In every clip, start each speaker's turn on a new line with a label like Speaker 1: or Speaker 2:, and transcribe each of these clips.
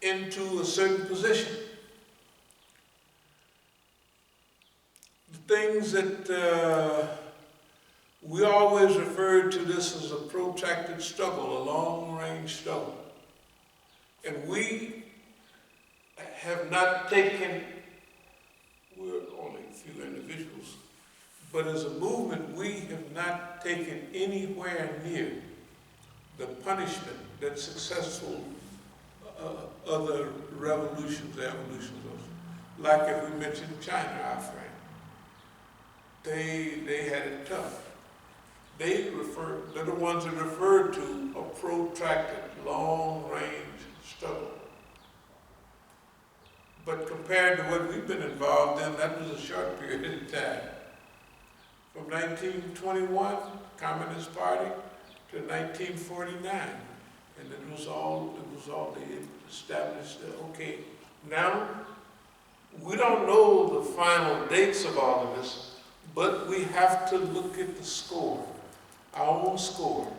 Speaker 1: into a certain position. The things that we always refer to this as a protracted struggle, a long-range struggle. And we have not taken, we're only a few individuals, but as a movement, we have not taken anywhere near the punishment that successful other revolutions, evolutions was. Like if we mentioned China, our friend. They had it tough. They're the ones that referred to a protracted, long-range struggle. But compared to what we've been involved in, that was a short period of time. From 1921, Communist Party, to 1949. And it was all they established that, okay, now we don't know the final dates of all of this, but we have to look at the score, our own score.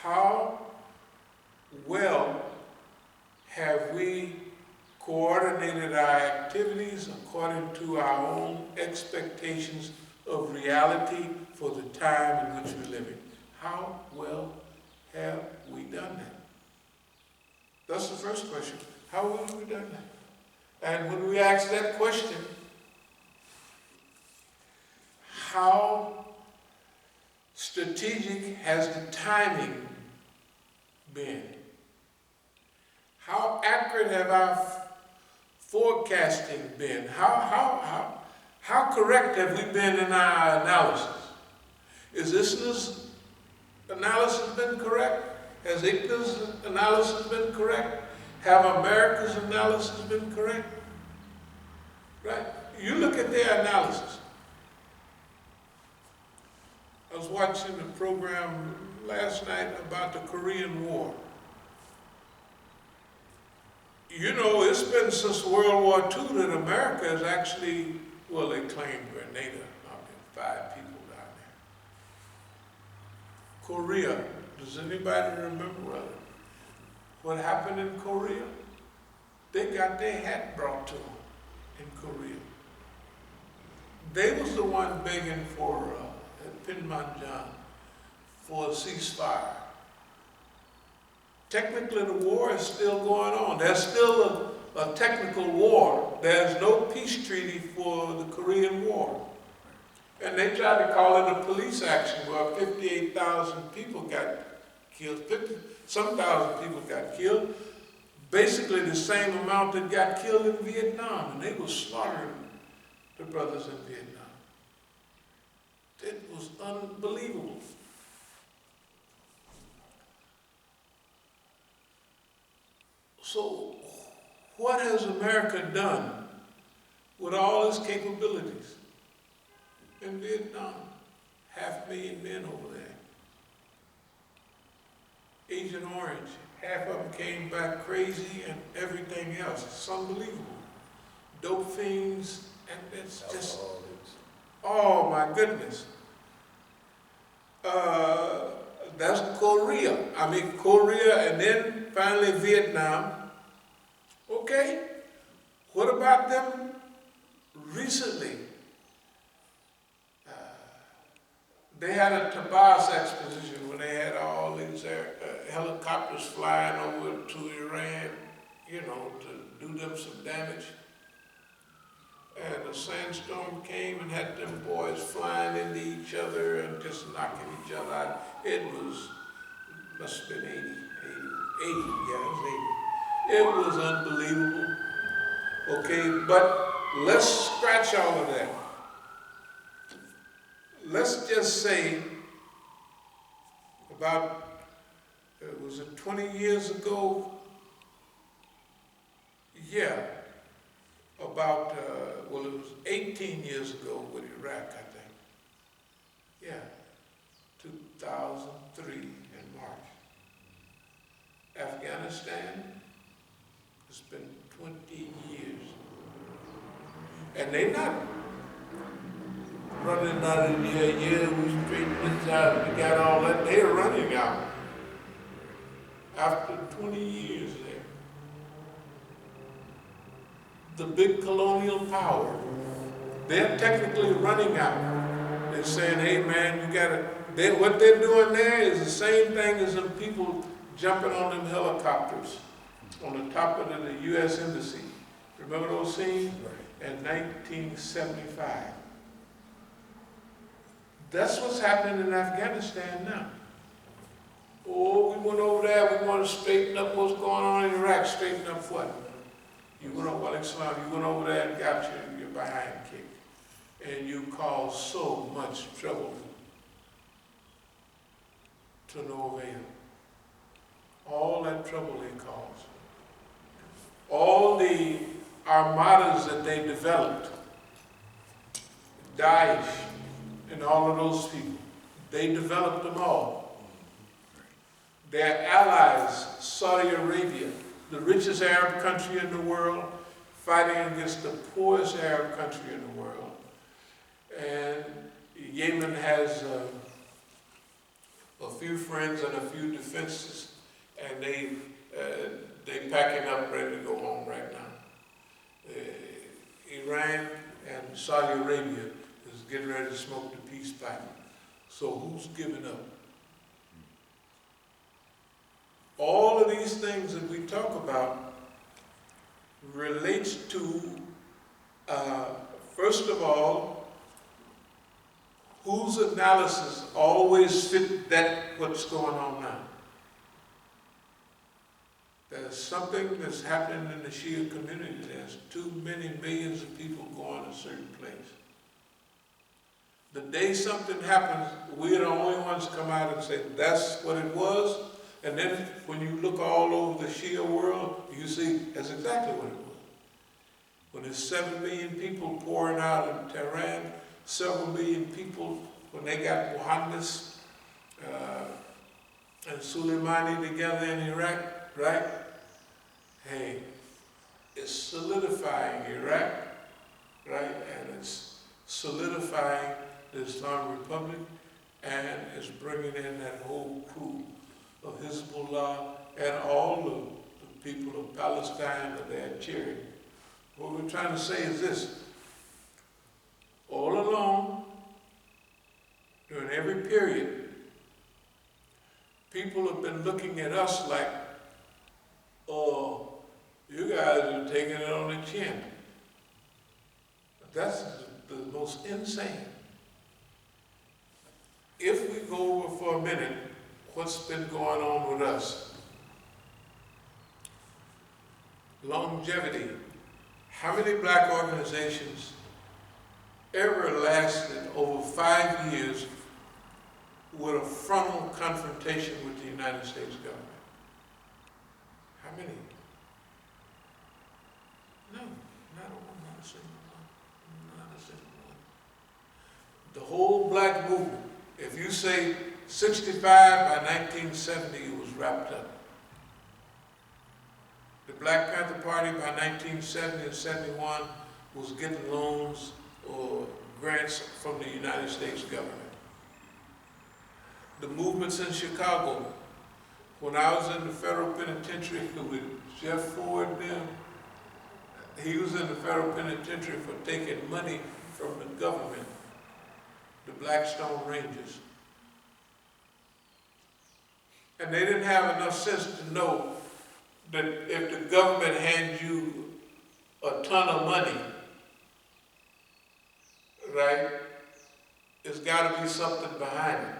Speaker 1: How well have we coordinated our activities according to our own expectations of reality for the time in which we're living? How well have we done that? That's the first question. How well have we done that? And when we ask that question, how strategic has the timing been? How accurate have our forecasting been? How correct have we been in our analysis? Is this analysis been correct? Has ICNA's analysis been correct? Have America's analysis been correct? Right? You look at their analysis. I was watching a program last night about the Korean War. You know, it's been since World War II that America has actually, well, they claim Grenada, 5 people down there. Korea, does anybody remember what happened in Korea? They got their hat brought to them in Korea. They was the one begging for, at Pinmanjan, for a ceasefire. Technically, the war is still going on. There's still a technical war. There's no peace treaty for the Korean War. And they tried to call it a police action where 58,000 people got killed, some thousand people got killed. Basically the same amount that got killed in Vietnam, and they were slaughtering the brothers in Vietnam. It was unbelievable. So, what has America done with all its capabilities? In Vietnam, 500,000 men over there. Agent Orange, half of them came back crazy and everything else. It's unbelievable. Dope fiends, and it's just, oh my goodness. That's Korea. I mean, Korea and then finally Vietnam. Okay, what about them recently? They had a Tabas exposition when they had all these helicopters flying over to Iran, you know, to do them some damage. And a sandstorm came and had them boys flying into each other and just knocking each other out. It must have been 80, yeah, it was 80. It was unbelievable. Okay, but let's scratch all of that. Let's just say about, was it 20 years ago? Yeah, about, well, it was 18 years ago with Iraq, I think. Yeah, 2003 in March. Afghanistan, it's been 20 years. And they're not running out of the we straightened this out, we got all that. They're running out. after 20 years there. The big colonial power, they're technically running out. They're saying, hey man, you gotta, what they're doing there is the same thing as the people jumping on them helicopters on the top of the U.S. Embassy. Remember those scenes? Right. In 1975. That's what's happening in Afghanistan now. Oh, we went over there, we want to straighten up what's going on in Iraq. Straighten up what? You went over, you went over there and got your behind kicked. And you caused so much trouble to no avail. All that trouble they caused. All the armadas that they developed, Daesh and all of those people, they developed them all. Their allies, Saudi Arabia, the richest Arab country in the world, fighting against the poorest Arab country in the world. And Yemen has a few friends and a few defenses, and they packing up, ready to go home right now. Iran and Saudi Arabia is getting ready to smoke the peace pipe. So who's giving up? All of these things that we talk about relates to, first of all, whose analysis always fit that what's going on now. There's something that's happening in the Shia community. There's too many millions of people going a certain place. The day something happens, we're the only ones come out and say, that's what it was. And then when you look all over the Shia world, you see that's exactly what it was. When there's 7 million people pouring out in Tehran, several million people, when they got Mohammed and Soleimani together in Iraq, right? Hey, it's solidifying Iraq, right? And it's solidifying the Islamic Republic, and it's bringing in that whole crew of Hezbollah and all of the people of Palestine that they're cheering. What we're trying to say is this: all along, during every period, people have been looking at us like, oh, you guys are taking it on the chin. That's the most insane. If we go over for a minute, what's been going on with us? Longevity. How many black organizations ever lasted over 5 years with a frontal confrontation with the United States government? How many? No, not a single one. Not a single one. The whole black movement, if you say 65, by 1970 it was wrapped up. The Black Panther Party by 1970 and 71 was getting loans or grants from the United States government. The movements in Chicago, when I was in the federal penitentiary with Jeff Ford and them, he was in the federal penitentiary for taking money from the government, the Blackstone Rangers. And they didn't have enough sense to know that if the government hands you a ton of money, right, it's got to be something behind it.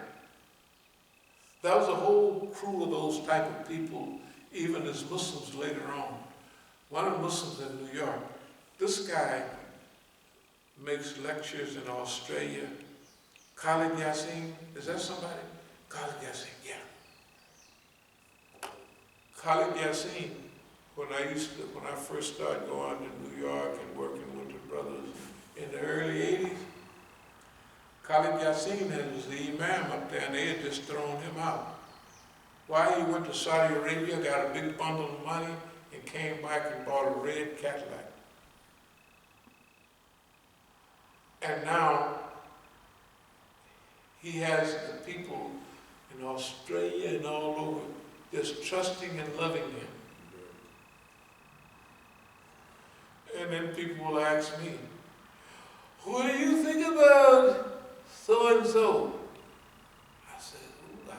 Speaker 1: That was a whole crew of those type of people, even as Muslims later on. One of the Muslims in New York, this guy makes lectures in Australia. Khalid Yassin, is that somebody? Khalid Yassin, yeah. Khalid Yassin, when I first started going to New York and working with the brothers in the early 80s, Khalid Yassin was the Imam up there, and they had just thrown him out. Why? He went to Saudi Arabia, got a big bundle of money, and came back and bought a red Cadillac. And now, he has the people in Australia and all over just trusting and loving Him. And then people will ask me, what do you think about so-and-so? I said, ooh,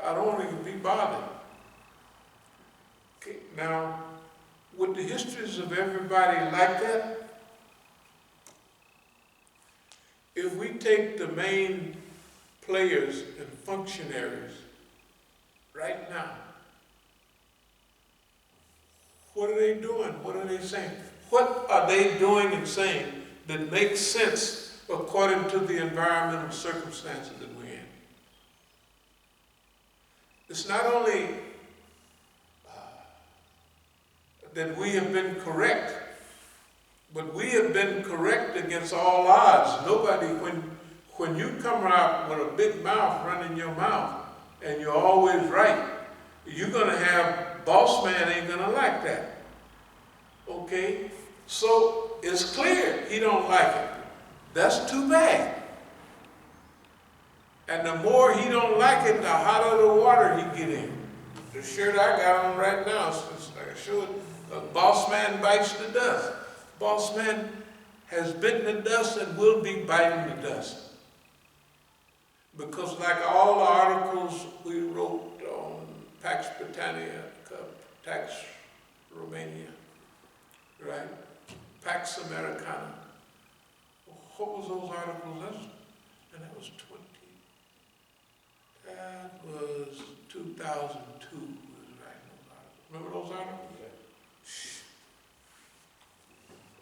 Speaker 1: I don't even be bothered. Okay, now, with the histories of everybody like that, if we take the main players and functionaries right now, what are they doing? What are they saying? What are they doing and saying that makes sense according to the environmental circumstances that we're in? It's not only that we have been correct, but we have been correct against all odds. Nobody, when you come out with a big mouth running your mouth and you're always right, you're going to have, boss man ain't going to like that. Okay? So it's clear he don't like it. That's too bad. And the more he don't like it, the hotter the water he get in. The shirt I got on right now, it's like I showed, a boss man bites the dust. Boss man has bitten the dust and will be biting the dust. Because like all the articles we wrote on Pax Britannia, Pax Romania, right? Pax Americana. What was those articles? And that was 2002 we was writing those articles. Remember those articles?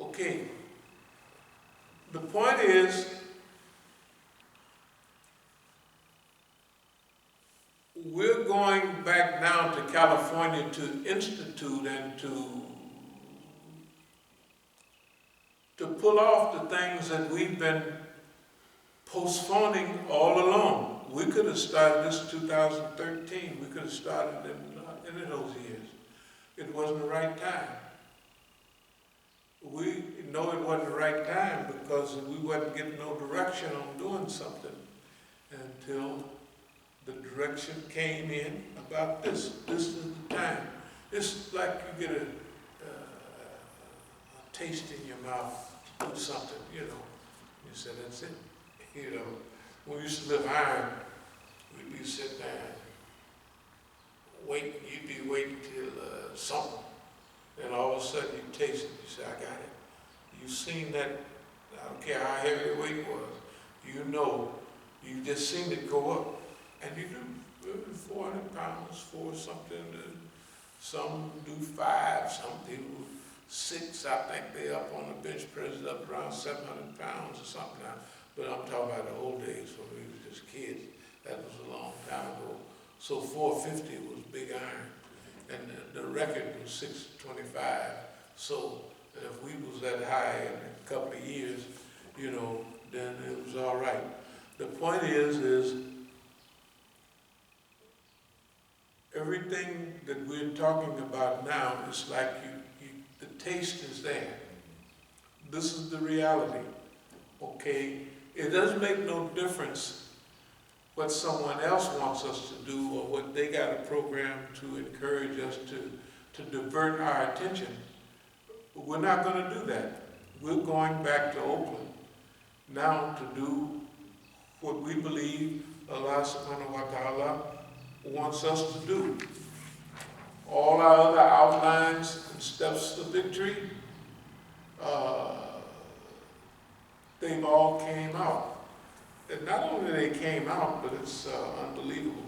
Speaker 1: Okay. The point is, we're going back now to California to institute and to pull off the things that we've been postponing all along. We could have started this in 2013. We could have started in any of those years. It wasn't the right time. We know it wasn't the right time because we wasn't getting no direction on doing something until the direction came in about this. This is the time. It's like you get a taste in your mouth to do something, you know. You say, that's it. You know, when we used to live iron, we'd be sitting there waiting, you'd be waiting till something. Then all of a sudden you taste it, you say, I got it. You've seen that, I don't care how heavy the weight was, you know, you just seen it go up. And you do 400 pounds for something, some do 5, some do 6, I think they up on the bench press up around 700 pounds or something now. But I'm talking about the old days when we were just kids. That was a long time ago. So 450 was big iron. And the record was 625. So if we was that high in a couple of years, you know, then it was all right. The point is everything that we're talking about now is like the taste is there. This is the reality, okay? It doesn't make no difference what someone else wants us to do or what they got a program to encourage us to divert our attention. We're not going to do that. We're going back to Oakland now to do what we believe Allah subhanahu wa ta'ala wants us to do. All our other outlines and steps to victory, they've all came out. And not only they came out, but it's unbelievable.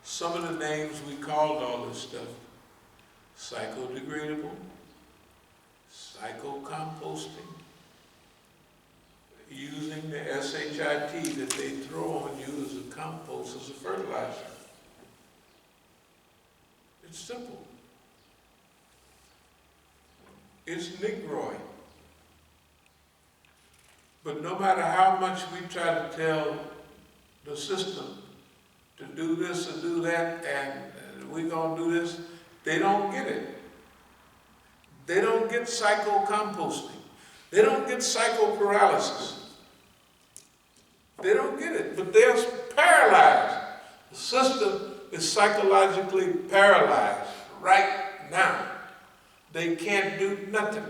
Speaker 1: Some of the names we called all this stuff: psychodegradable, psychocomposting, using the SHIT that they throw on you as a compost, as a fertilizer. It's simple. It's Negroid. But no matter how much we try to tell the system to do this or do that, and we're going to do this, they don't get it. They don't get psychocomposting. They don't get psychoparalysis. They don't get it, but they're paralyzed. The system is psychologically paralyzed right now. They can't do nothing.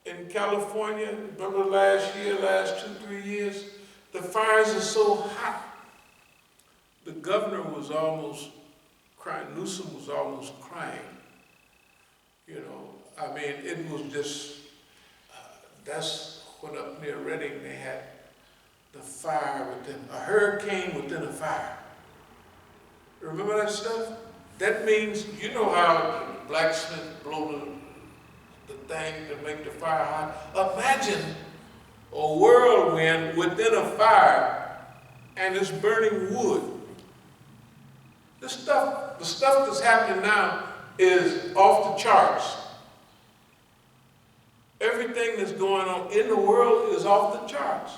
Speaker 1: In California, remember last 2-3 years, the fires are so hot. The governor was almost crying. Musa was almost crying. You know, I mean, it was just, that's when up near Redding they had the fire within, a hurricane within a fire. Remember that stuff? That means, you know how the blacksmith blow the thing to make the fire hot? Imagine a whirlwind within a fire and it's burning wood. The stuff that's happening now is off the charts. Everything that's going on in the world is off the charts.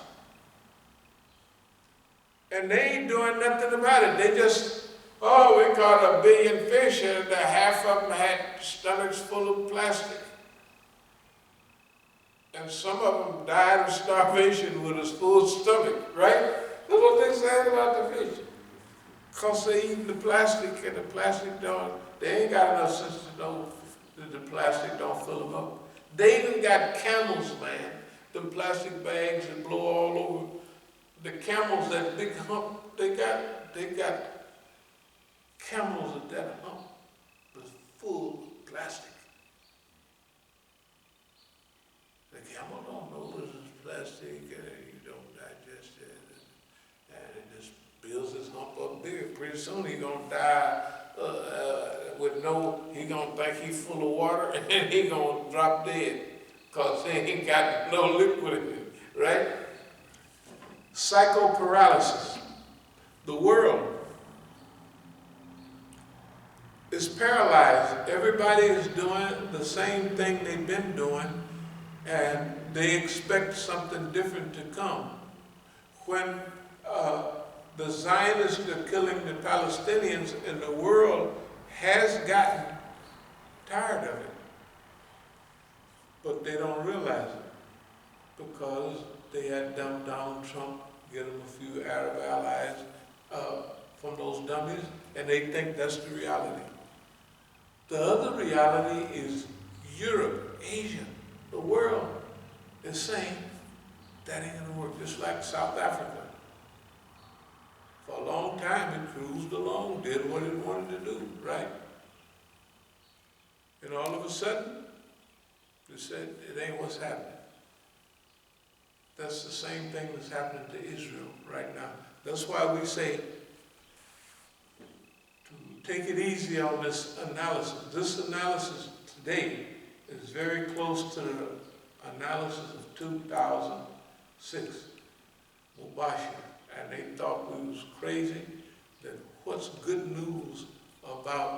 Speaker 1: And they ain't doing nothing about it. They just, oh, we caught 1 billion fish and half of them had stomachs full of plastic. And some of them died of starvation with a full stomach, right? That's what they said about the fish. Because they eat the plastic and the plastic don't, they ain't got enough sense to know that the plastic don't fill them up. They even got camels, man, the plastic bags that blow all over. The camels, that big hump, they got camels at that hump was full of plastic. The camel don't know this is plastic and you don't digest it. And it just builds his hump up big. Pretty soon he gonna die he gonna think he's full of water and he gonna drop dead because he ain't got no liquid in it, right? Psychoparalysis. The world is paralyzed. Everybody is doing the same thing they've been doing and they expect something different to come. When the Zionists are killing the Palestinians and the world has gotten tired of it, but they don't realize it because they had dumped Donald Trump, get him a few Arab allies from those dummies, and they think that's the reality. The other reality is Europe, Asia, the world is saying that ain't gonna work, just like South Africa. For a long time, it cruised along, did what it wanted to do, right? And all of a sudden, they said, it ain't what's happening. That's the same thing that's happening to Israel right now. That's why we say to take it easy on this analysis. This analysis today is very close to the analysis of 2006, Mubashir. And they thought we was crazy, that what's good news about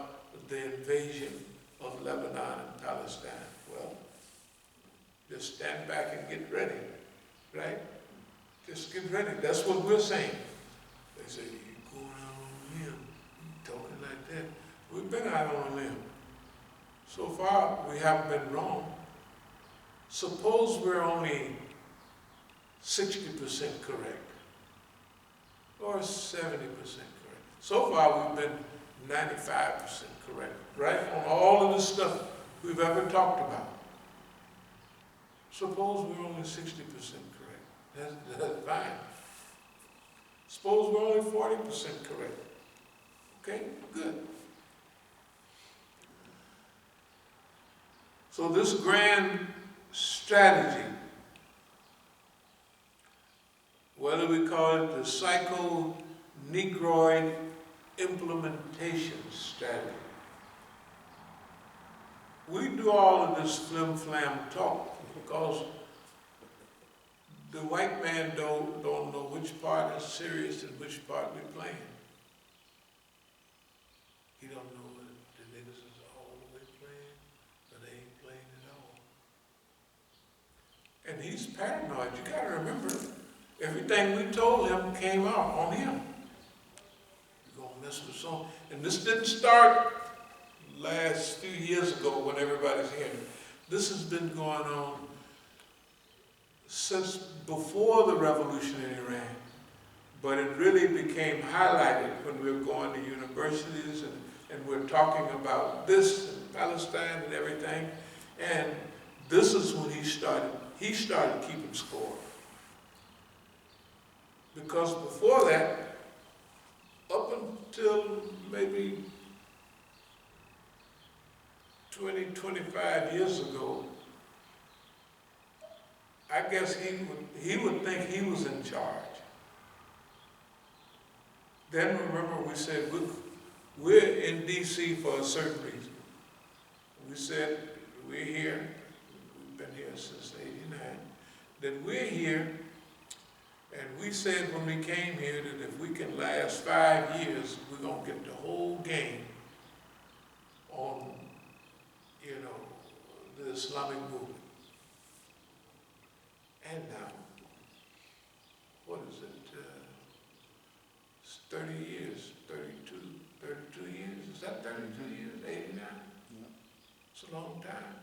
Speaker 1: the invasion of Lebanon and Palestine? Well, just stand back and get ready, right? Just get ready. That's what we're saying. They say, you're going out on a limb, you're talking like that. We've been out on a limb. So far, we haven't been wrong. Suppose we're only 60% correct. Or 70% correct. So far we've been 95% correct, right? On all of the stuff we've ever talked about. Suppose we're only 60% correct. That's fine. Suppose we're only 40% correct. Okay, good. So this grand strategy, whether we call it the psycho-negroid implementation strategy. We do all of this flim-flam talk because the white man don't know which part is serious and which part we're playing. He don't know that the niggas is all the way playing, but they ain't playing at all. And he's paranoid. You gotta remember, everything we told him came out on him. You're gonna mess with something. And this didn't start last few years ago when everybody's hearing it. This has been going on since before the revolution in Iran, but it really became highlighted when we were going to universities and we're talking about this and Palestine and everything. And this is when he started keeping score. Because before that, up until maybe 20, 25 years ago, I guess he would think he was in charge. Then remember we said, we're in D.C. for a certain reason. We said, we're here, we've been here since '89, that we're here, and we said when we came here that if we can last 5 years, we're going to get the whole game on, the Islamic movement. And now, what is it? It's 30 years, 32 years. Is that 32 years? 89? Yeah. It's a long time.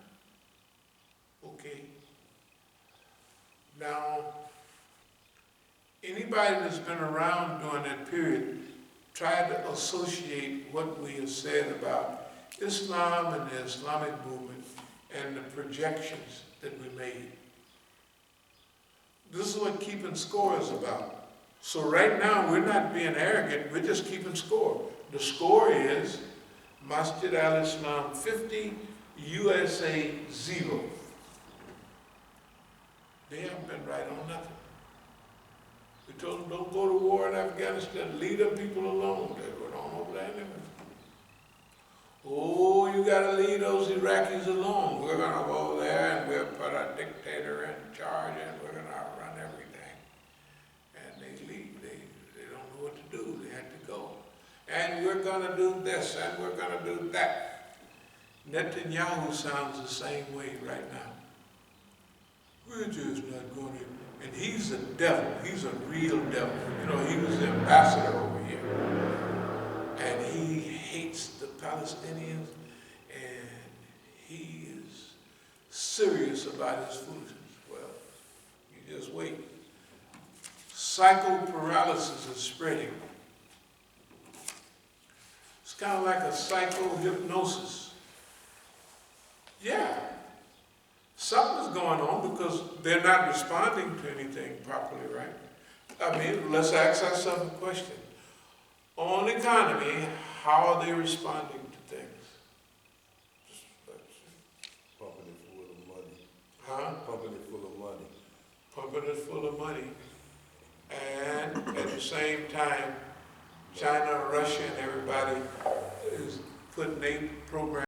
Speaker 1: Okay. Now, anybody that's been around during that period tried to associate what we have said about Islam and the Islamic movement and the projections that we made. This is what keeping score is about. So right now, we're not being arrogant, we're just keeping score. The score is Masjid al-Islam 50, USA 0. They haven't been right on nothing. We told them don't go to war in Afghanistan, leave them people alone. They went on over there anyway. Oh, you gotta leave those Iraqis alone. We're gonna go over there and we'll put a dictator in charge and we're gonna run everything. And they leave, they don't know what to do, they had to go. And we're gonna do this and we're gonna do that. Netanyahu sounds the same way right now. We're just not going to, and he's a devil, he's a real devil. He was the ambassador over here. And he hates the Palestinians, and he is serious about his foolishness. Well, you just wait. Psychoparalysis is spreading. It's kind of like a psychohypnosis. Yeah. Something's going on because they're not responding to anything properly, right? I mean, let's ask ourselves a question. On economy, how are they responding to things?
Speaker 2: Pumping it full of money.
Speaker 1: Huh?
Speaker 2: Pumping it full of money.
Speaker 1: Pumping it full of money. And at the same time, China, Russia, and everybody is putting their program